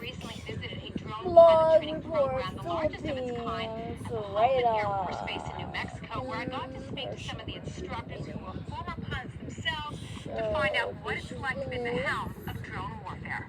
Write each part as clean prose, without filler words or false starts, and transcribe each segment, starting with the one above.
recently visited a drone pilot Blog training Report program, the largest of its kind, at the right Air Force Base in New Mexico, where I got to speak to some of the instructors who were former pilots themselves to find out what it's like to be at the helm of drone warfare.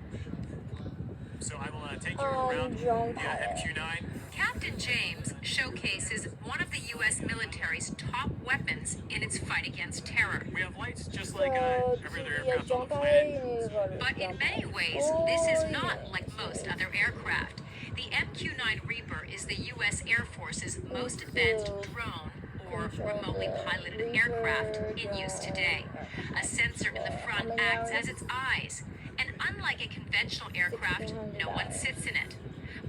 So I will take you around drone the pilot. MQ-9. Captain James showcases one of the U.S. military's top weapons in its fight against terror. We have lights just like So every other to be a aircraft on drone the pilot, planet. you need to go to But in drone many pilot ways, school. this is not like most other aircraft. The MQ-9 Reaper is the U.S. Air Force's most advanced drone or remotely piloted aircraft in use today. A sensor in the front acts as its eyes, and unlike a conventional aircraft, no one sits in it.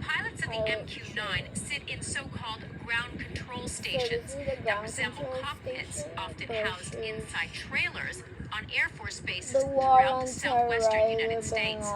Pilots of the MQ-9 sit in so-called ground control stations that resemble cockpits, often housed inside trailers on Air Force bases throughout the southwestern United States.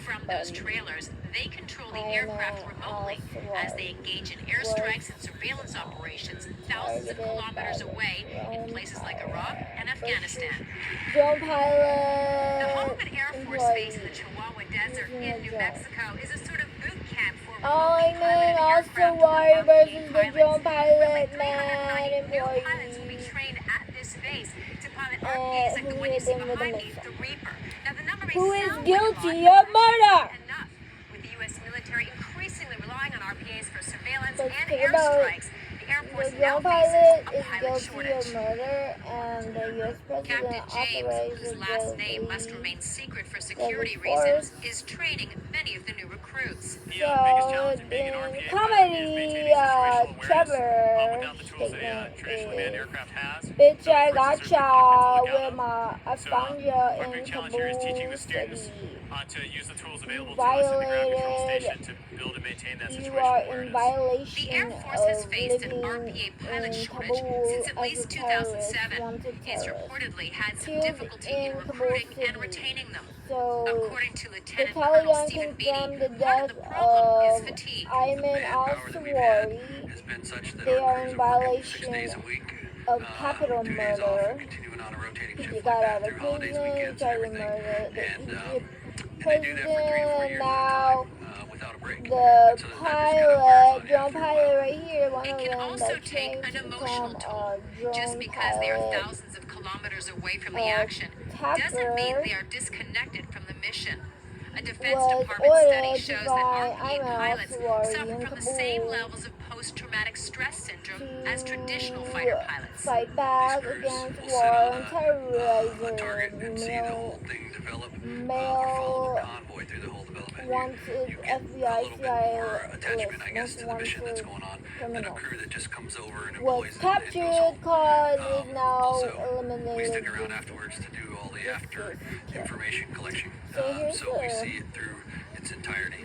From those trailers, they control the aircraft remotely as they engage in airstrikes and surveillance operations thousands of kilometers away in places like Iraq and Afghanistan. Drone The pilot. home of an Air Force base in the Chihuahua Desert in New Mexico is a sort of boot camp for Ayman Zawahiri versus the drone pilot man employee. pilots will be trained at this base to pilot RPAs like the one you see behind me, the Reaper. Now the number may Who is sound guilty like a lot, of murder? enough, with the U.S. military increasingly relying on RPAs for surveillance Let's and think about airstrikes. The Air Force The now drone faces pilot a is pilot guilty shortage. of murder, and the U.S. president Captain James, authorized whose the last name must deadly remain secret for security Force. reasons, is training many of the new recruits. The biggest So challenge in being an in RPA pilot is comedy, maintaining situational awareness Trevor without the tools a statement traditionally manned is, aircraft has. bitch, So, I for instance, gotcha there's with my I So, found you our in big challenge here is teaching the Kabul students City. to use the tools available to us in the ground control station to build and maintain that You situational are in awareness. violation The Air Force has of faced an living RPA pilot in shortage Kabul since at as least a terrorist, 2007. wanted It's terrorist. reportedly had some Killed difficulty in in Kabul recruiting and City. retaining them. So According to the Lieutenant Colonel Taliban Stephen confirmed Beatty, the part of death the problem is of fatigue. Ayman Zawahiri. Has been such that They our are in crews are working 6 violation days a week, of capital 2 days off, murder. and continuing on a rotating He shift got like out that of through holidays, prison, weekends, and tried to everything. murder the And Egypt they do that for 3 or 4 president. years Now without a break. the And so that just kind of wears pilot, on you drone after a pilot while. right here, one It of can them also that take trained an to emotional become toll. a drone Just because they are pilot. thousands of kilometers away from the action doesn't mean they are disconnected from the mission. A Defense Was Department study ordered shows by that RPA Ayman pilots Zawahiri suffer in from the same Kabul levels of post-traumatic stress syndrome as to traditional fighter pilots. fight back These crews against will war sit on and a target and see the terrorism. whole thing develop, or follow Male the convoy through the whole development. wanted You get a FBI, little bit more CIA attachment, I guess, list, to the most mission that's wanted going on than a criminal. crew that just comes over and Was employs and goes captured, home. cause is now Also, we eliminated. stick around afterwards to do all the after information collection. So here's So we the see it through its entirety.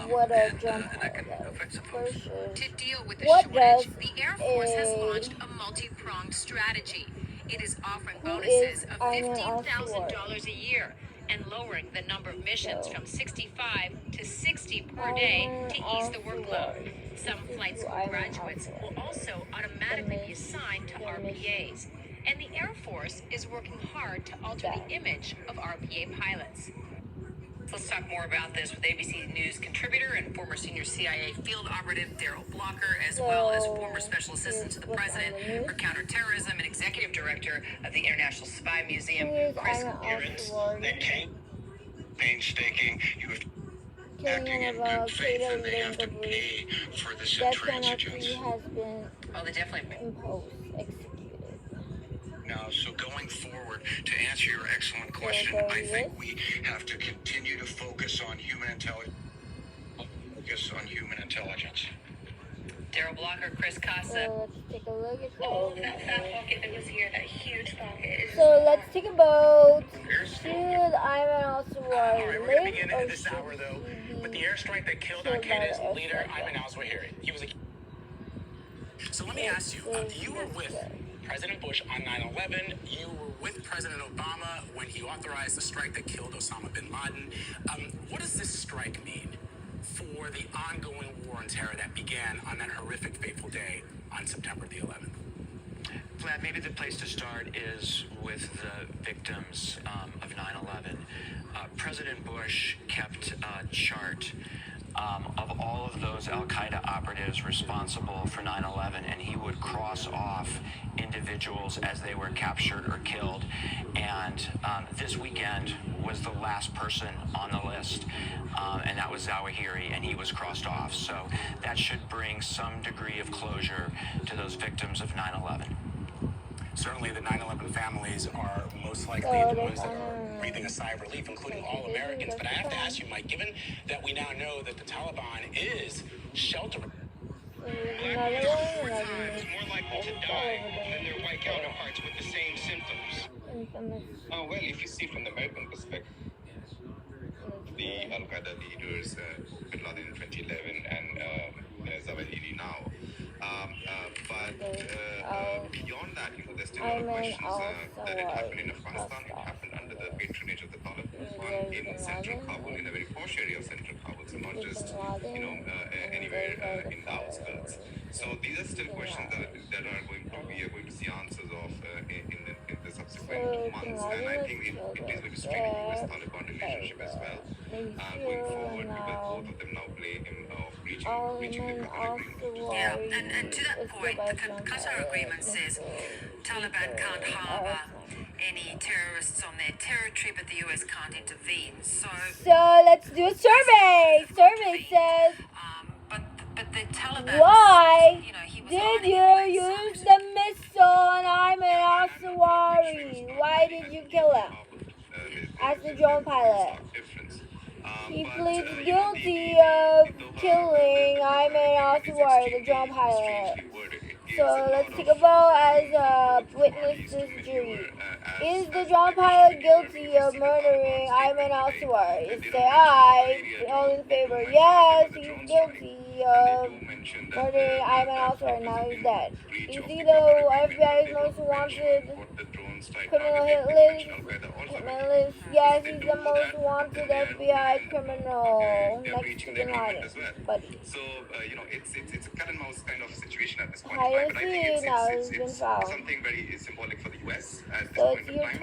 what a And drone that can pilot affect some does. folks. To deal with the What shortage, does the Air Force has a- launched a multi-pronged strategy. It is offering Who bonuses is of Ayman $15,000 a year and lowering the number of missions So, from 65 to 60 per day to ease the workload. Some flight school graduates will also automatically be assigned to RPAs. And the Air Force is working hard to alter the image of RPA pilots. Let's talk more about this with ABC News contributor and former senior CIA field operative Daryl Blocker, as well as former special assistant to the president for counterterrorism and executive director of the International Spy Museum, Chris. They came painstaking. You have acting in Kenyan good faith, and they have to pay for this death intransigence. penalty has been Oh, they definitely. imposed, executed. Now, so going forward, to answer your excellent question, I think we have to continue to focus on human intelligence. Daryl Blocker, Chris Casa. So let's take a look at Oh, that fat pocket that was here, that huge pocket. So let's take a boat. Airstrike. Should Ayman Zawahiri All right, we're going to live begin or this should hour, though, he with the be airstrike that killed killed by Al-Qaeda's the leader, airstrike? Ayman Zawahiri. He was a... So let me ask you, you were with President Bush on 9/11. You were with President Obama when he authorized the strike that killed Osama bin Laden. What does this strike mean for the ongoing war on terror that began on that horrific, fateful day on September the 11th? Vlad, maybe the place to start is with the victims of 9/11. President Bush kept a chart of all of those Al-Qaeda operatives responsible for 9/11, and he would cross off individuals as they were captured or killed. And this weekend was the last person on the list, and that was Zawahiri, and he was crossed off. So that should bring some degree of closure to those victims of 9/11. Certainly, the 9/11 families are most likely the ones that are breathing a sigh of relief, including all Americans. But I have to ask you, Mike, given that we now know that the Taliban is sheltering. Another one. More likely to die than their white counterparts with the same symptoms. Infamous. Oh, well, if you see from the American perspective, the Al-Qaeda leaders, Bin Laden in 2011 and Zawahiri now. Beyond that, there's still a lot of questions that it happened in Afghanistan. It happened under the patronage of the Taliban in central Kabul, in a very posh area of central Kabul, so not just anywhere in the outskirts. So these are still questions that are going to be able to see answers of in the subsequent months, and I think it is going to strengthen the US-Taliban relationship as well going forward, because both of them now play reaching the Qatar agreement. Yeah, and to that point, the Qatar agreement says Taliban can't harbour any terrorists on their territory, but the US can't intervene. So let's do a survey. Survey says, but the Taliban, why he was did already you doing use the missile on Ayman Zawahiri? Why did you kill him? Asked the drone pilot. He pleads guilty of killing Ayman Zawahiri, the drone pilot. So let's take a vote as a witness to this jury. Is the drone pilot guilty of murdering Ayman Zawahiri? Say aye. All in favor, yes, he's guilty of murdering Ayman Zawahiri. Now he's dead. Is he the FBI's most wanted criminal hit list? Yes, he's the most wanted FBI criminal next to Bin Laden. Buddy. So, it's a cat and mouse kind of situation at this point. Higher But I think it's something very symbolic for the US at this So point it's in year time.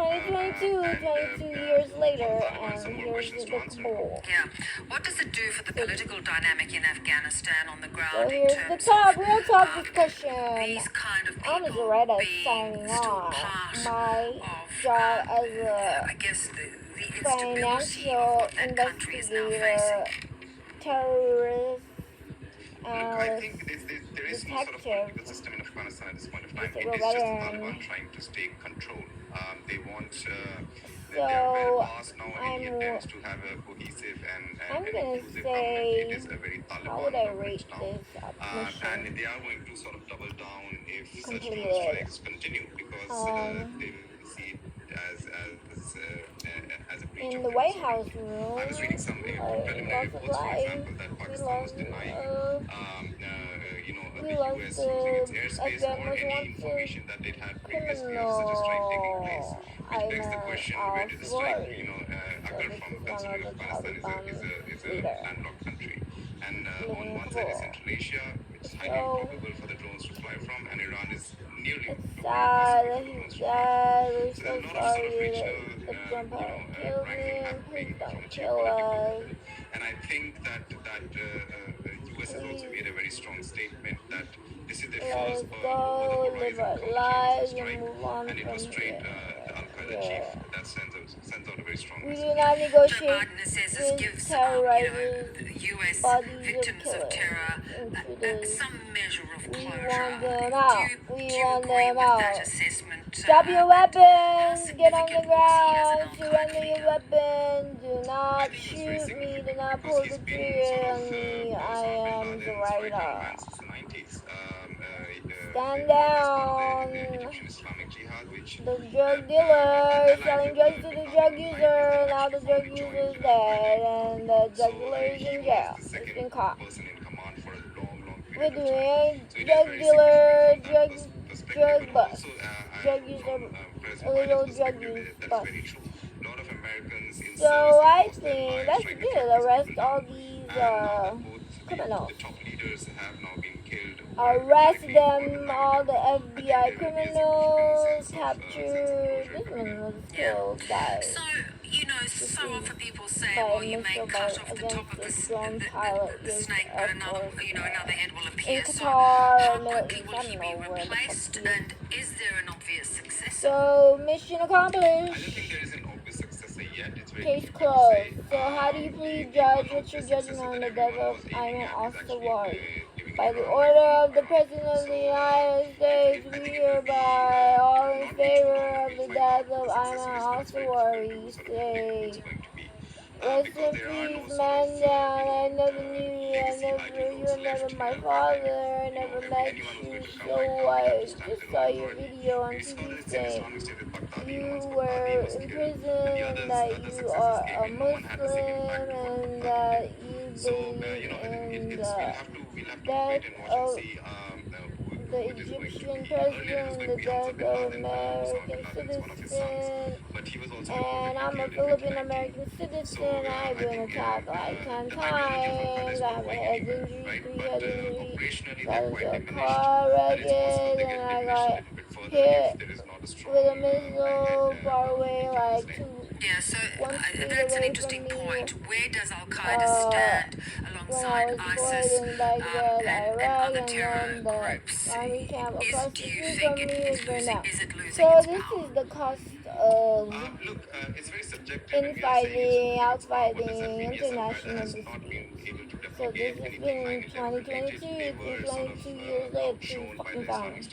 22 years later, some and more here's questions to the answer. poll. Yeah. What does it do for the political dynamic in Afghanistan on the So ground in here's the terms top, of real talk discussion. these kind of I'm people Zaretta being signing still off. part My of, job as a I guess, the instability of financial what that country is now investigator, facing? terrorist, I think there is no sort of political system in Afghanistan at this point of time. It is just the Taliban trying to stay control. They want, they are well past now any attempts to have a cohesive and inclusive government. It is a very Taliban government now. And they are going to sort of double down if such drone strikes continue, because they will see it as a breach in of the their White sovereignty. House room. I was reading some preliminary reports, for example, that Pakistan was denying, the US using its airspace or any information that they had previously of such a strike taking place. Which begs the question, where did the strike, occur from, considering Afghanistan is a landlocked country. And on one side is Central Asia, which is highly improbable for the drones to fly from, and Iran is nearly improbable for the drones to fly. So there's a lot of sort of regional, wrangling happening from a geopolitical level. And I think that US has also made a very strong statement that this is their first over-the-horizon counter strike, and it was straight the Al-Qaeda chief that sends out a very strong We message. do not Joe negotiate Biden says this with gives terrorizers, U.S. bodies victims of of terror killers. some measure of We closure. want them out. Do We you want agree them with that out. assessment? Drop your weapons. Get on the significant was he as an ground. Surrender Al-Qaeda your leader? weapon. Do I not think it was very shoot me. Do significant not because pull he's the been trigger on sort me. of I am Osama bin the Laden's right-hand writer. man since the 90s. Stand As part down. of the Egyptian Islamic Jihad, which The drug dealer selling drugs to the drug user. Now the drug user is dead, and the drug dealer is in jail. He's been caught. person in command for a long We're period of time. doing So it is drug very dealer, significant from that perspective, drug but bust, also, drug from, user, President illegal Biden's drug perspective, use that bust. is very true. A lot of Americans in So service I have lost their think lives that's trying to good. track these Arrest people all down. these And now that both criminals. the top leaders have now been killed arrest them, all the FBI criminals captured. This one was killed by So, so often people say, by well, a you may missile cut off the top of against a drone pilot the used snake, Air but another, Force another head will in appear. So, Qatar or how Middle quickly East. will I he don't be know where the fuck replaced, he is. and is there an obvious successor? So, mission I don't accomplished. think there is an obvious successor yet. It's very Case difficult to closed. say. So, how do you plead, Judge? What's your judgment on the death of Ayman Zawahiri? By the order of the President of the United States, we hereby all in favor of the death of Ayman Zawahiri say, rest in peace, man down. I never knew you, you were never my father. I never met you, so I just saw your video on TV saying you were in prison and that you are a Muslim and that you believe in the death of the Egyptian president, the death of American citizen, and I'm a Philippine American citizen. I've been attacked like 10 times. I have a head injury, 3 head injuries, got into a car wreck, and I got hit with a missile far away, like Yeah, so 1 street that's an away interesting from me. point. Where does Al Qaeda stand When I alongside was deployed ISIS in Baghdad, and Iraq, other and terror then the groups? army camp across the Do you street think from me was burned down. is it losing So its this power? is the cost of Look, it's very subjective. infighting, outfighting, international disputes. So this has been 2022, it's been 22 years later, fucking fine.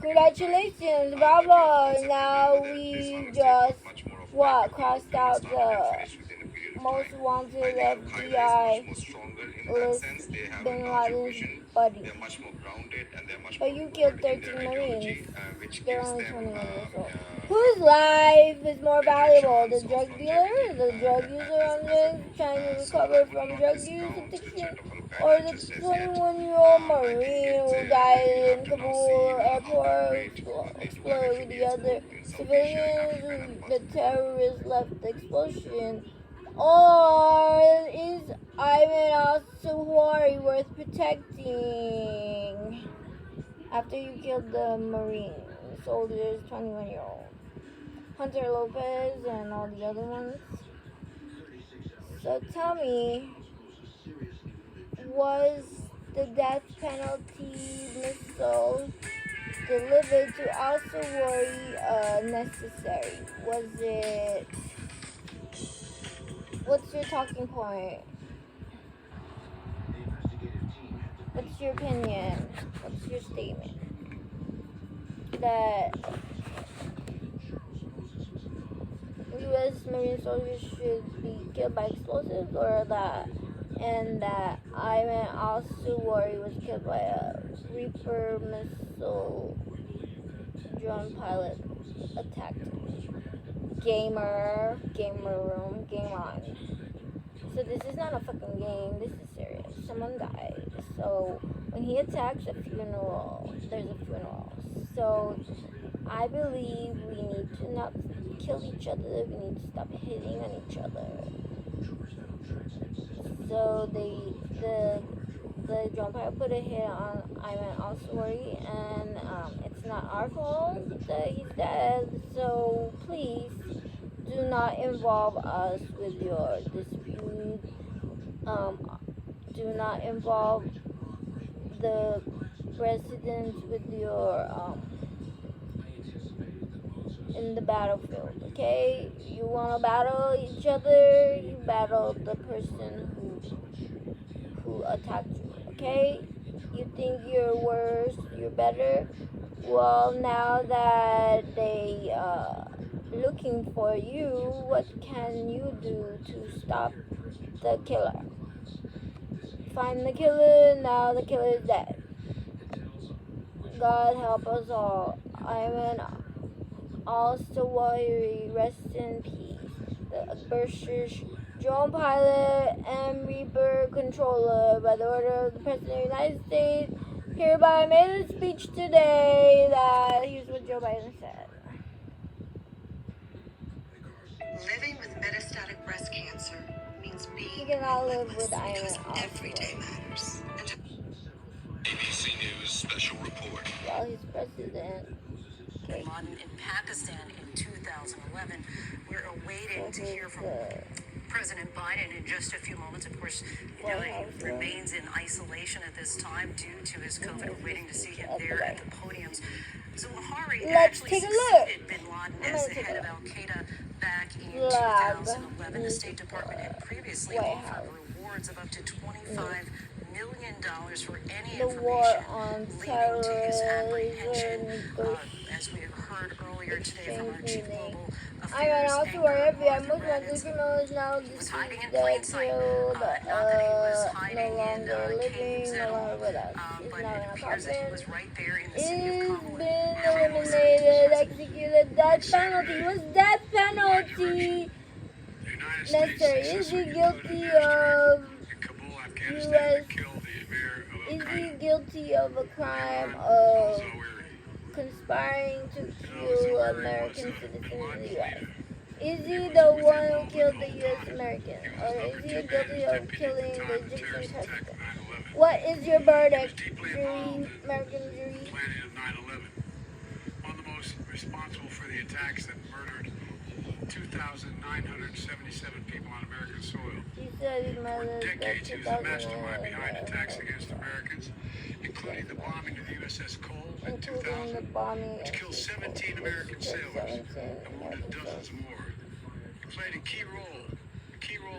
Congratulations, bravo! Now we just, crossed out the most wanted FBI list, Bin Laden's buddy. But you killed 13 Marines. They're only 21 years old. Whose life is more valuable? The drug dealer, the drug user on drugs trying to recover from drug use addiction, or the 21-year-old Marine who died in Kabul airport, exploded with the other civilians, the terrorists left the explosion? Or is Ayman Zawahiri worth protecting after you killed the Marine soldiers, 21-year-old Hunter Lopez and all the other ones? So tell me, was the death penalty missile delivered to Al Zawahiri necessary? Was it? What's your talking point? What's your opinion? What's your statement? That U.S. Marine soldiers should be killed by explosives, or that Ayman Zawahiri was killed by a Reaper missile drone pilot attacked him? Gamer room, game on. So this is not a fucking game, this is serious. Someone died. So when he attacks a funeral, there's a funeral. So I believe we need to not kill each other, we need to stop hitting on each other. So the drone pilot put a hit on Ayman Zawahiri, and it's not our fault that he's dead. So please do not involve us with your dispute. Do not involve the residents with your in the battlefield. Okay, you want to battle each other, you battle the person who attacked you. Okay, you think you're worse, you're better. Well, now that they looking for you, what can you do to stop the killer? Find the killer. Now the killer is dead. God help us all. Ayman Zawahiri, rest in peace. The British drone pilot and Reaper controller, by the order of the President of the United States, hereby made a speech today that here's what Joe Biden said. Living with metastatic breast cancer means being You cannot live with Ayman because every day Zawahiri. matters. ABC News president. Bin Laden in Pakistan in 2011. We're awaiting to hear from President Biden in just a few moments. Of course, you know, he remains in isolation at this time due to his COVID. We're waiting to see him there at the podiums. Zawahiri actually succeeded Bin Laden as the head of Al-Qaeda back in 2011. The State Department had previously offered rewards of up to $25 million for any information leading to his apprehension. As we have heard earlier today from our chief global affairs anchor, Martha Raddatz, was hiding in plain sight. Not that he was hiding in caves at all, but it appears that he was right there in the city of Kabul. Been eliminated, executed, death penalty. What's death penalty? Necessary. Is he guilty of U.S. Is he guilty of a crime of conspiring to kill American citizens in the U.S.? Is he the one who killed the U.S. American? Or is he guilty of killing the Egyptian president? What is your verdict, jury, American jury? Planet of 9/11. One of the most responsible for the attacks that murdered 2,977 people on American soil. For decades, he was a mastermind behind attacks against Americans, including the bombing of the USS Cole in 2000, which killed 17 American sailors and wounded dozens more. He played a key role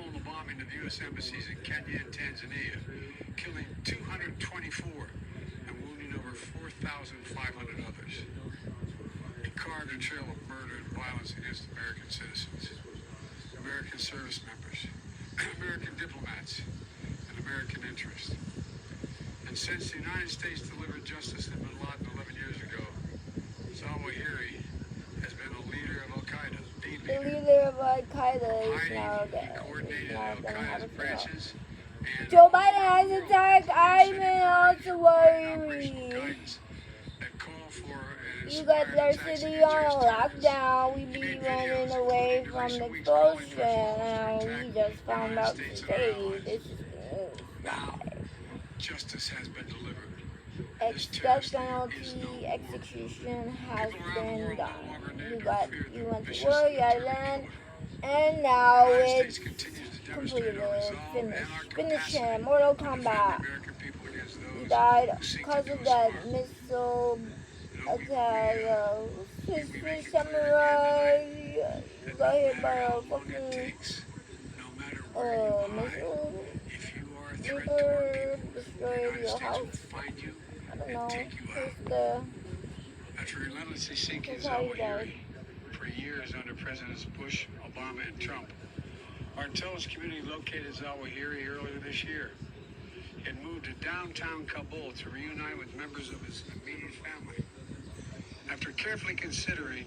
in the bombing of the U.S. embassies in Kenya and Tanzania, killing 224 and wounding over 4,500 others. He carved a trail of murder and violence against American citizens, American service members, American diplomats, and American interests. And since the United States delivered justice to Bin Laden 11 years ago, Zawahiri has been a leader of Al-Qaeda, the leader of Al-Qaeda is now dead. coordinated Al-Qaeda's branches, and Joe Biden has attacked Ayman Zawahiri. You got their city on a lockdown. We be running away from the explosion. And we just found out today. This is now justice has been delivered. death penalty execution has been done. You went to war, you got land, and now it's completed, finished. Finish him, Mortal Kombat. He died because of that missile attack. Sister Samurai got hit by a fucking missile. Reaper destroyed your house. I don't know. After relentlessly seeking Zawahiri for years under Presidents Bush, Obama, and Trump, our intelligence community located Zawahiri earlier this year. He had moved to downtown Kabul to reunite with members of his immediate family. After carefully considering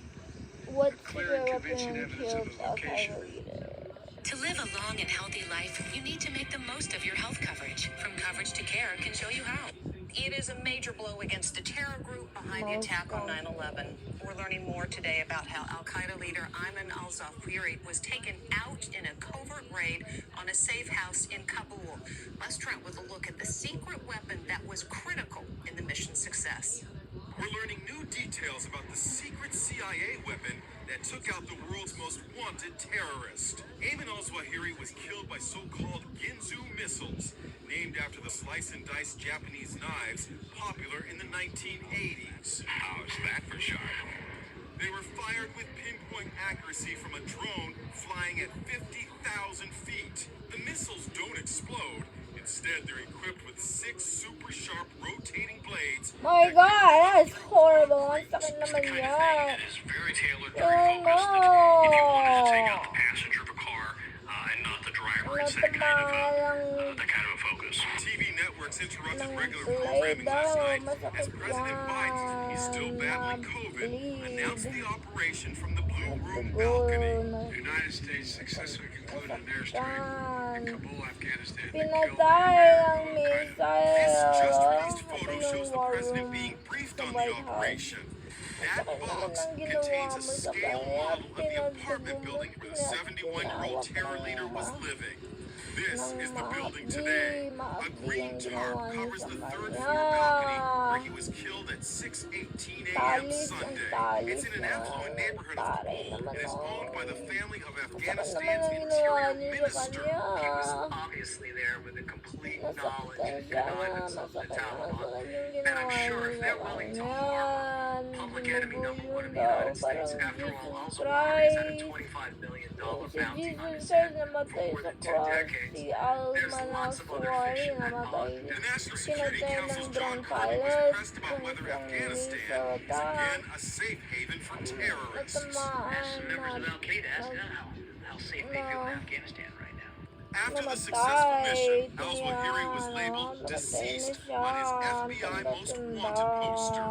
clear and convincing evidence of his location, To live a long and healthy life, you need to make the most of your health coverage. From Coverage to Care can show you how. It is a major blow against the terror group behind the attack on 9/11. We're learning more today about how Al-Qaeda leader Ayman Zawahiri was taken out in a covert raid on a safe house in Kabul. Let's Trent with a look at the secret weapon that was critical in the mission's success. We're learning new details about the secret CIA weapon that took out the world's most wanted terrorist. Ayman Zawahiri was killed by so-called Ginzu missiles, named after the slice-and-dice Japanese knives popular in the 1980s. How's that for sharp? They were fired with pinpoint accuracy from a drone flying at 50,000 feet. The missiles don't explode. Instead, they're equipped with 6 super sharp rotating blades. My God, that's horrible. I'm stuck naman yan. It is very tailored, Oh very focused. no. If you wanted to take out the passenger of a car and not the driver, it's that kind of a focus. TV networks interrupted regular programming last night as President Biden, he's still battling COVID, announced the operation from the Blue Room balcony. the United States successfully concluded an airstrike in Kabul, Afghanistan. that killed Pinatay ang This just released photo shows the president being briefed on the operation. That box contains a scale model of the apartment building where the 71-year-old terror leader was living. This is the building today. A green tarp covers the third floor niya. balcony where he was killed at 6:18 a.m. Sunday. It's in an affluent neighborhood of Kabul and is owned by the family of Afghanistan's interior minister. He was obviously there with a complete knowledge and connivance of the Taliban. And I'm sure if they're willing to harm public enemy number one in the United States, after all, Al-Zawahiri has had a $25 million bounty on his head for more than 2 decades. There's lots of other fish in that pond. The National Security Council's John Kirby was pressed about whether Afghanistan is again a safe haven for terrorists. Ask some members of Al-Qaeda, ask them how safe they feel in Afghanistan right now. After the successful mission, Al-Zawahiri was labeled deceased on his FBI Most Wanted poster.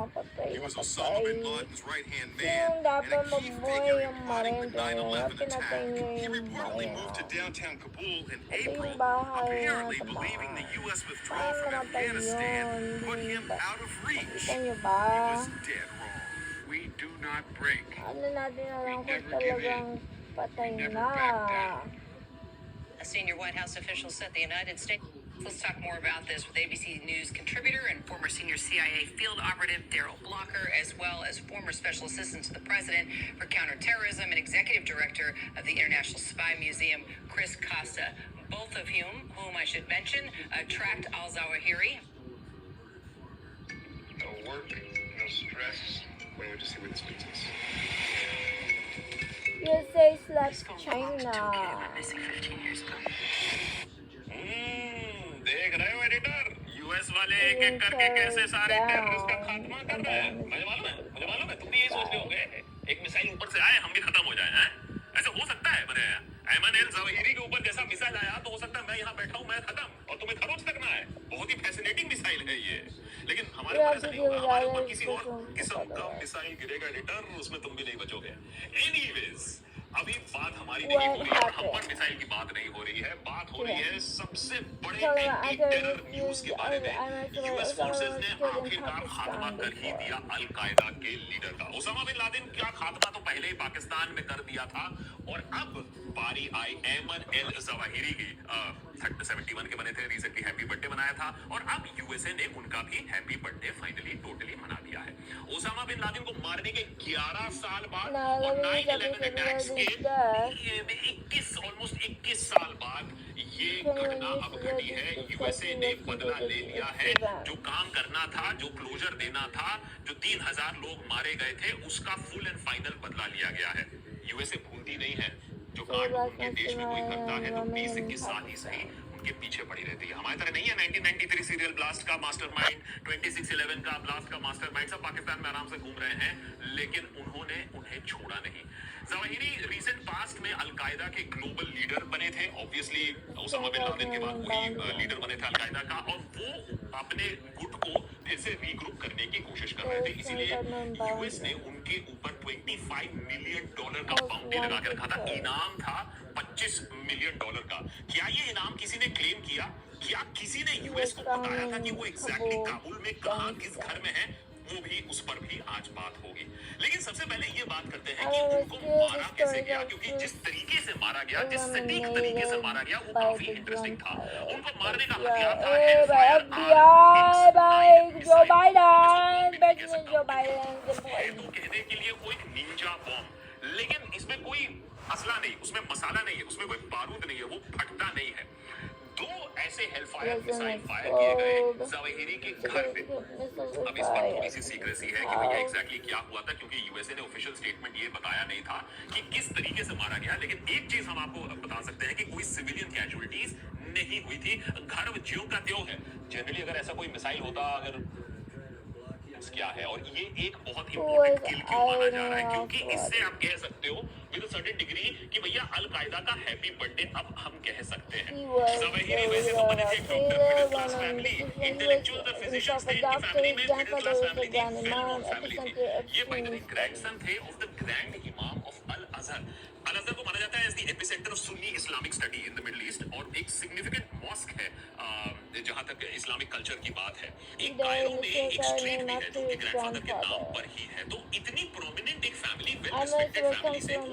He was Osama bin Laden's right-hand man and a key figure in plotting the 9/11 attack. He reportedly moved to downtown Kabul in April, apparently believing the U.S. withdrawal from Afghanistan put him out of reach. He was dead wrong. We do not break. Ano natin alam kung never give talagang patay We never na. back down. A senior White House official said the United States. Let's talk more about this with ABC News contributor and former senior CIA field operative Daryl Blocker, as well as former special assistant to the president for counterterrorism and executive director of the International Spy Museum, Chris Costa. Both of whom I should mention, tracked al-Zawahiri. No work, no stress. Wait to see where this leads us. USA slash China. Missing 15 years ago. देख रहे हो editor, US वाले एक एक करके कैसे सारे terrorist का खात्मा कर रहे हैं। मुझे मालूम है तुम भी यही सोच रहे होगे, एक मिसाइल ऊपर से आए हम भी खत्म हो जाए हैं। ऐसे हो सकता है, मैंने अयमन अल ज़वाहिरी के ऊपर जैसा मिसाइल आया तो हो सकता है मैं यहाँ बैठा हूँ, मैं खत्म और तुम्हें खरोच तक ना है। बहुत ही फैसिनेटिंग मिसाइल है ये, लेकिन हमारे ऊपर ऐसा नहीं होगा, हमारे ऊपर किसी और किस्म का मिसाइल गिरेगा एडिटर, उसमें तुम भी नहीं बचोगे। एनीवेज, अभी बात हमारी नहीं हो रही है, हम्पर मिसाइल की बात नहीं हो रही है, बात हो रही है सबसे बड़े एंटी टेरर न्यूज के बारे में। यूएस फोर्सेस ने आखिरकार खात्मा कर ही दिया अल-कायदा के लीडर का। ओसामा बिन लादेन का खात्मा तो पहले ही पाकिस्तान में कर दिया था और अब बारी आई अयमन अल ज़वाहिरी की। 71 के बने थे, रिसेंटली हैप्पी बर्थडे मनाया था और अब यूएसए ने उनका भी हैप्पी बर्थडे फाइनली टोटली मना दिया है। ओसामा बिन लादेन को मारने के 11 साल बाद और 9/11 अटैक्स के 21 साल बाद ये घटना अब घटी है। यूएसए ने बदला ले लिया है। जो काम करना था, जो क्लोजर देना था, जो 3000 लोग मारे गए थे, उसका फुल एंड फाइनल बदला लिया गया है। यूएसए भूलती नहीं है, जो कांड उनके देश में कोई करता है तो 20 के साथ ही सही उनके पीछे पड़ी रहती है। हमारी तरह नहीं है 1993 सीरियल ब्लास्ट का मास्टरमाइंड, 26/11 का ब्लास्ट का मास्टरमाइंड, सब पाकिस्तान में आराम से घूम रहे हैं, लेकिन उन्होंने उन्हें छोड़ा नहीं। ज़वाहिरी रिसेंट पास्ट में अल-कायदा के ग्लोबल लीडर बने थे। ऑब्वियसली ओसामा बिन लादेन के बाद वही लीडर बने थे अल-कायदा का, और वो अपने गुट को फिर से रीग्रुप करने की कोशिश कर रहे थे। इसीलिए यूएस ने उनके ऊपर $25 मिलियन का बाउंटी लगा के रखा था। इनाम था $25 मिलियन का। क्या ये इनाम किसी ने क्लेम किया? क्या किसी ने यूएस को बताया था कि वो एग्जैक्टली काबुल में कहां, किस घर में है? वो भी, उस पर भी आज बात होगी। लेकिन सबसे पहले ये बात करते हैं कि उनको मारा कैसे गया, क्योंकि जिस तरीके से मारा गया, जिस सटीक तरीके से मारा गया, वो काफी इंटरेस्टिंग था। उनको मारने का हथियार था Joe Biden, president Joe Biden तो कहने के लिए कोई निंजा बॉम्ब, लेकिन इसमें कोई असला नहीं, उसमें मसाला नहीं है, उसमें कोई बारूद नहीं है, वो फटता नहीं है। 2 ऐसे हेलफायर मिसाइल फायर किए गए ज़वाहिरी के घर पे। अब इस पर थोड़ी सी सीक्रेसी है कि भैया एग्जैक्टली क्या हुआ था, क्योंकि यूएसए ने ऑफिशियल स्टेटमेंट ये बताया नहीं था कि किस तरीके से मारा गया। लेकिन एक चीज हम आपको बता सकते हैं कि कोई सिविलियन कैजुअलिटीज नहीं हुई थी। घर ज्यों का त्यों है। जनरली अगर ऐसा कोई मिसाइल होता, अगर क्या है, और ये एक बहुत इंपॉर्टेंट किल क्यों माना जा रहा है, क्योंकि इससे आप कह सकते हो विद अ सर्टेन डिग्री कि भैया अल-कायदा का हैप्पी बर्थडे अब हम कह सकते हैं। ज़वाहिरी वैसे तो बने थे middle class family, intellectual the physicians थे, इनकी फैमिली में मिडिल क्लास फैमिली थी, वेल-नोन फैमिली थी। ये बाय द वे ग्रैंडसन थे of the grand imam of Al Azhar. Al Azhar को माना जाता है as the epicentre of Sunni Islamic study in the Middle East, और एक सिग्निफिकेंट मॉस्क है जहां तक इस्लामिक कल्चर की बात है। एक कायरो में एक स्ट्रीट भी है जो कि ग्रैंडफादर के नाम पर ही है। तो इतनी प्रोमिनेंट एक फैमिली well-respected family से थे,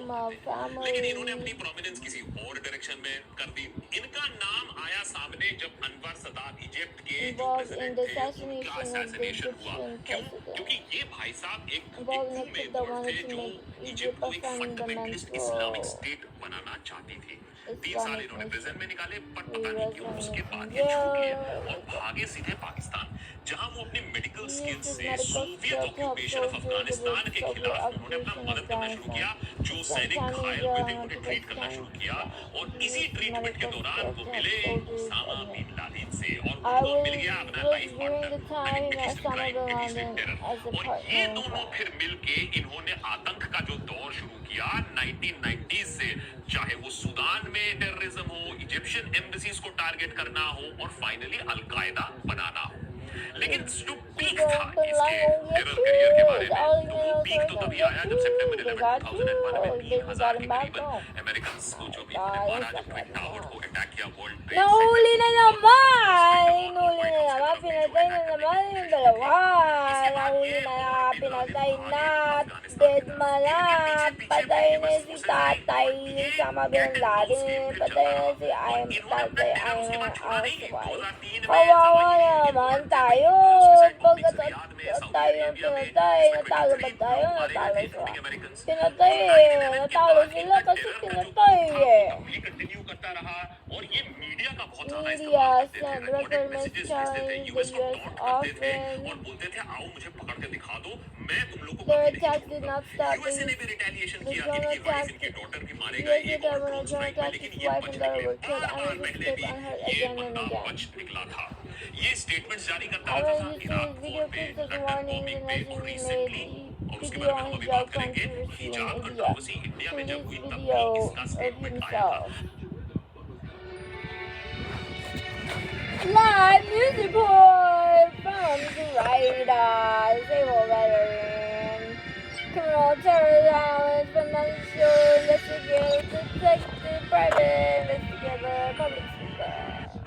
लेकिन इन्होंने अपनी family प्रोमिनेंस किसी और डायरेक्शन में कर दी। इनका नाम आया सामने जब अनवर सदात इजिप्ट के जो involved in प्रेसिडेंट the थे उनका assassination of the असैसिनेशन हुआ। Egyptian क्यों? president. क्योंकि ये भाई साहब एक Involved in coup a में coup that इन्वॉल्व थे wanted to जो make इजिप्ट Egypt को a एक फंडामेंटलिस्ट इस्लामिक fundamental स्टेट बनाना चाहती थी। 3 साल Islamic इन्होंने nation. प्रिजन में निकाले, पर He पता नहीं was क्यों उसके बाद in ये छूट लिए jail. और भागे सीधे पाकिस्तान, जहां वो अपनी medical He used skills his से medical Soviet skill to help occupation of soldiers Afghanistan against के Soviet खिलाफ उन्होंने अपना occupation of मदद करना शुरू किया। Afghanistan. जो He spent सैनिक time in घायल jail हुए and थे went उन्हें to ट्रीट करना Pakistan. शुरू किया और He इसी used his ट्रीटमेंट के medical दौरान skill वो to help मिले soldiers Osama and bin Laden से और I उनको मिल was गया अपना was life during partner the time he met executive Osama crime, bin executive Laden terror. as a और partner ये in दोनों crime. फिर मिलके इन्होंने आतंक का जो दौर शुरू किया 1990 से, चाहे वो सूडान में टेररिज्म हो, इजिप्शियन एम्बेसीज को टारगेट करना हो और फाइनली अलकायदा बनाना हो। लेकिन जो पीक था इसके टेरर करियर के बारे में, तो वो पीक तो तभी आया जब सितंबर 11 2001 में 3,000 के करीबन अमेरिकन को जो भी उन्होंने मारा, जब ट्विन टावर को अटैक किया world trade Nahuli na naman! Centre Nahuli na naman! Pinatay na naman yung dalawa! Nahuli na na! Pinatay na! Dead man na! Patay na si tatay ni Osama bin Laden! Patay na si tatay Ayman Zawahiri! Kawawa naman tayo! Pagkat tayo yung pinatay, natalo ba tayo? Natalo sila. Pinatay eh! Natalo sila kasi pinatay eh! Continue करता रहा और ये media का बहुत ज्यादा Media इस्तेमाल करते थे, sent रिकॉर्डेड record मैसेजेस भेजते थे, challenge the यूएस को US टॉन्ट करते थे often. और बोलते थे आओ मुझे पकड़ के दिखा दो, मैं तुम लोग को Their कभी नहीं attacks did छोड़ूंगा। not stop यूएसए ने भी रिटेलिएशन the किया, drone इनकी वाइफ attacked. इनकी डॉटर भी मारे US गए एक और governor ड्रोन drone स्ट्राइक में, attacked लेकिन his ये wife बच and daughter निकले। were killed. बार Ayman पहले escaped भी unhurt ये again and बंदा again. बच निकला था। ये स्टेटमेंट्स जारी करता रहता Ayman था used Iraq his video war पे, clips as London warnings bombing and पे as और he रिसेंटली, made और उसके video बारे में on हम अभी hijab बात करेंगे, controversy in हिजाब India. कंट्रोवर्सी इंडिया में Through जब this हुई तब video भी इसका of स्टेटमेंट आया था। himself. Live music report from the writer, civil veteran, criminal terrorist, financial investigator, detective, private investigator, public speaker.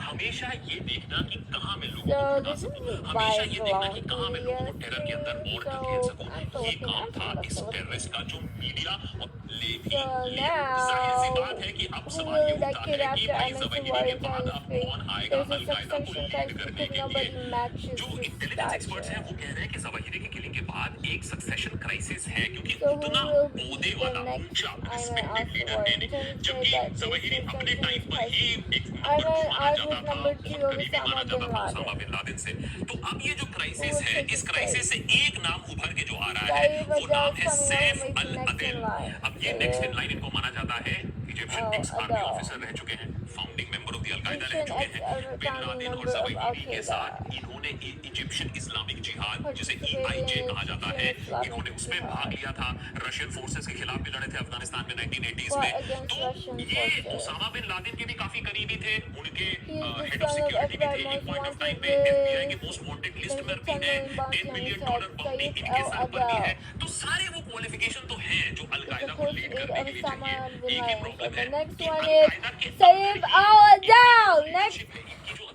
हमेशा ये देखना कि कहाँ मैं लोगों So को हटा this is सकूं, a हमेशा ये देखना कि lifelong कहाँ मैं लोगों को टेरर के अंदर और धकेल so सकूं, I'm ये Philippine, काम I'm था from the इस Philippines. टेररिस्ट का जो मीडिया और So जाहिर सी बात now, है कि अब who सवाल ये will that उठता kid है कि after भाई Ayman ज़वाहिरी के Zawahiri बाद on अब his कौन face? आएगा There's a अलकायदा को succession लीड crisis करने because के nobody लिए। matches जो his इंटेलिजेंस एक्सपर्ट्स हैं stature. वो कह रहे हैं कि ज़वाहिरी की किलिंग के बाद एक सक्सेशन क्राइसिस है, क्योंकि So who उतना will be ओहदे the वाला next ऊंचा Ayman रिस्पेक्टेड लीडर Zawahiri? है नहीं, Intelligence say जबकि that there's ज़वाहिरी a अपने succession टाइम पर ही crisis. एक नंबर 2 Ayman माना Oz जाता was था, number 2 बहुत of करीबी माना Osama जाता bin था उसामा Laden. बिन लादेन से। तो अब ये जो Who क्राइसिस will है, take इस his क्राइसिस place? से एक नाम उभर के जो आ रहा है Saif वो नाम Adel है coming Saif on to Al make the next Adel. in line. अब ये नेक्स्ट इन लाइन इनको माना जाता है, Egyptian ex army Adel. Officer रह चुके हैं, founding member of the al Qaeda रह Egyptian चुके हैं, बिन ex-founding लादेन और member of ज़वाहिरी के Al-Qaeda. साथ इन्होंने इजिप्शियन इस्लामिक जिहाद जिसे Participated EIJ in कहा जाता Egyptian है, Islamic इन्होंने उसमें Jihad. भाग लिया था। रशियन फोर्सेस के खिलाफ भी लड़े थे अफगानिस्तान में 1980s Fought में। against तो Russian ये forces. ओसामा बिन लादेन के भी काफी करीबी थे, उनके He is the head of son of security भी थे FBI एक most point of time wanted पे, FBI के list. Most wanted list There's में a भी 10 है, million bounty $10 on his million head. Bounty Saif इनके सर पर भी है। al-Adel तो सारे वो क्वालिफिकेशन तो हैं जो is the अलकायदा को close लीड aide करने of के लिए Osama चाहिए। bin एक ही Laden. So प्रॉब्लम the है next कि one is अलकायदा के Saif al-Adel.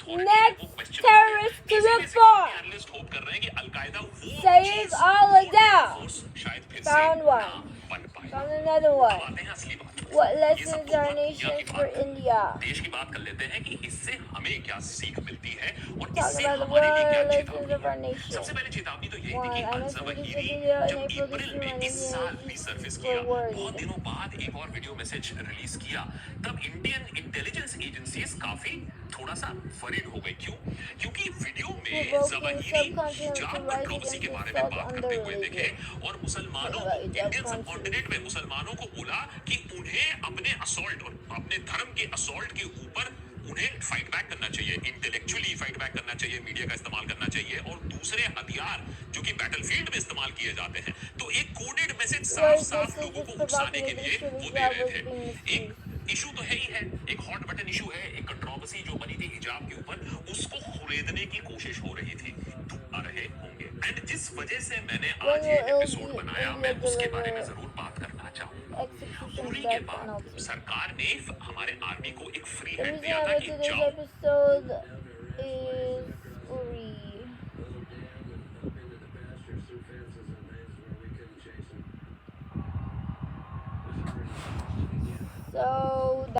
Next terrorist to report. Analyst hope कर रहे हैं कि अलकायदा वो Saif al-Adel. फोर्स शायद फिर से Found ना one. बन पाए। Found another अब one. आते हैं असली बात। What ये सब lessons तो are हुआ दुनिया nations की for बात। India? देश की बात कर लेते हैं कि इससे हमें क्या सीख मिलती है और Talk इससे about the हमारे लिए क्या world चेतावनी lessons of our है। nation. सबसे पहले चेतावनी तो यही थी One, कि I Al mentioned this Zawahiri video in जब April this अप्रैल year में when इस साल भी सरफेस Indians किया, were worried. बहुत दिनों बाद एक और वीडियो मैसेज रिलीज किया, तब इंडियन इंटेलिजेंस एजेंसीज काफी थोड़ा सा वरीड हो गई। क्यों? क्योंकि वीडियो में Provoking ज़वाहिरी subconscious हिजाब to rise कंट्रोवर्सी के against बारे में assault बात on करते the हुए religion. देखे और मुसलमानों About hijab Indian conscious. Subcontinent में मुसलमानों को बोला कि उन्हें अपने असॉल्ट और अपने धर्म के असॉल्ट के ऊपर उन्हें फाइट बैक करना चाहिए, इंटेलेक्चुअली फाइट बैक करना चाहिए, मीडिया का इस्तेमाल करना चाहिए और दूसरे हथियार जो कि बैटलफील्ड में इस्तेमाल किए जाते हैं। तो एक कोडेड मैसेज साफ साफ लोगों को उकसाने के लिए वो दे रहे थे। एक इशू तो है ही है, एक हॉट बटन इशू है, एक कंट्रोवर्सी जो बनी थी हिजाब के ऊपर, उसको खुरेदने की कोशिश हो रही थी, आ रहे होंगे। एंड जिस वजह से मैंने आज ये एपिसोड बनाया, मैं उसके बारे में जरूर बात करना चाहूंगा। उरी के बाद सरकार ने हमारे आर्मी को एक फ्री The हैंड reason दिया I था made कि today's जाओ। episode is Uri. So